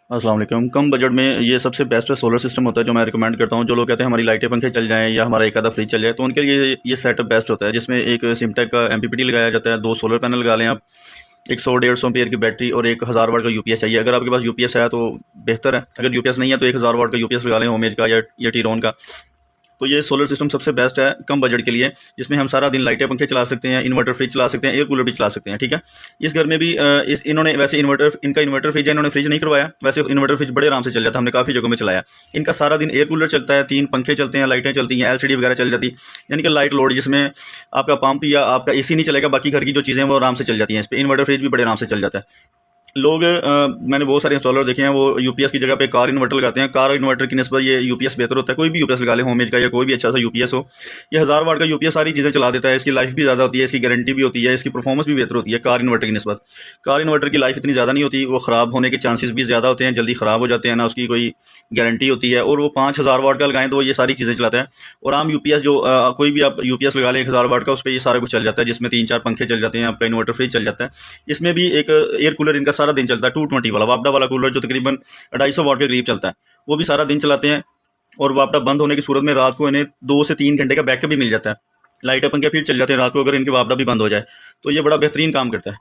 अस्सलाम वालेकुम। कम बजट में ये सबसे बेस्ट सोलर सिस्टम होता है जो मैं रिकमेंड करता हूँ। जो लोग कहते हैं हमारी लाइटें पंखे चल जाएँ या हमारा एक आधा फ्रिज चल जाए, तो उनके लिए ये सेटअप बेस्ट होता है, जिसमें एक सिमटेक का एमपीपीटी लगाया जाता है, 2 सोलर पैनल लगा लें आप, एक 100-150 एम्पीयर की बैटरी और एक 1000 वाट का यूपीएस चाहिए। अगर आपके पास यूपीएस है तो बेहतर है, अगर यूपीएस नहीं है तो 1000 वाट का यूपीएस लगा लें, होमेज का या टीरॉन का। तो ये सोलर सिस्टम सबसे बेस्ट है कम बजट के लिए, जिसमें हम सारा दिन लाइटें पंखे चला सकते हैं, इन्वर्टर फ्रिज चला सकते हैं, एयर कूलर भी चला सकते हैं। ठीक है, इस घर में भी इस इन्होंने वैसे इनका इन्वर्टर फ्रिज है, इन्होंने फ्रिज नहीं करवाया, वैसे इन्वर्टर फ्रिज बड़े आराम से चल जाता है, हमने काफ़ी जगहों में चलाया। इनका सारा दिन एयर कूलर चलता है, 3 पंखे चलते हैं, लाइटें चलती हैं, एलसीडी वगैरह चल जाती, यानी कि लाइट लोड, जिसमें आपका पंप या आपका एसी नहीं चलेगा, बाकी घर की जो चीज़ें हैं वो आराम से चल जाती हैं। इस पर इन्वर्टर फ्रिज भी बड़े आराम से चल जाता है। लोग मैंने बहुत सारे इंस्टॉलर देखे हैं, वो यूपीएस की जगह पे कार इन्वर्टर लगाते हैं। कार इन्वर्टर की निस्बत ये यूपीएस बेहतर होता है। कोई भी यूपीएस लगा ले, होमेज का या कोई भी अच्छा सा यूपीएस हो, ये 1000 वाट का यूपीएस सारी चीज़ें चला देता है। इसकी लाइफ भी ज़्यादा होती है, इसकी गारंटी भी होती है, इसकी परफॉर्मेंस भी बेहतर होती है कार इन्वर्टर की निस्बत। कार इन्वर्टर की लाइफ इतनी ज़्यादा नहीं होती, वो ख़राब होने के चांसेस भी ज़्यादा होते हैं, जल्दी ख़राब हो जाते हैं, ना उसकी कोई गारंटी होती है। और वो 5000 वाट का लगाएं तो ये सारी चीज़ें चलाता है। और आम यूपीएस जो कोई भी आप यूपीएस लगा लें 1000 वाट का, उस पर ये सारा कुछ चल जाता है, जिसमें 3-4 पंखे चल जाते हैं, आपका इन्वर्टर फ्रिज चल जाता है। इसमें भी एक एयर कूलर इनका सारा दिन चलता है, 220 वाला वापडा वाला कूलर, जो तकरीबन 250 वाट के करीब चलता है, वो भी सारा दिन चलाते हैं। और वापडा बंद होने की सूरत में रात को इन्हें 2 से 3 घंटे का बैकअप भी मिल जाता है। लाइटें पंखे फिर चल जाते हैं रात को, अगर इनके वापडा भी बंद हो जाए, तो ये बड़ा बेहतरीन काम करता है।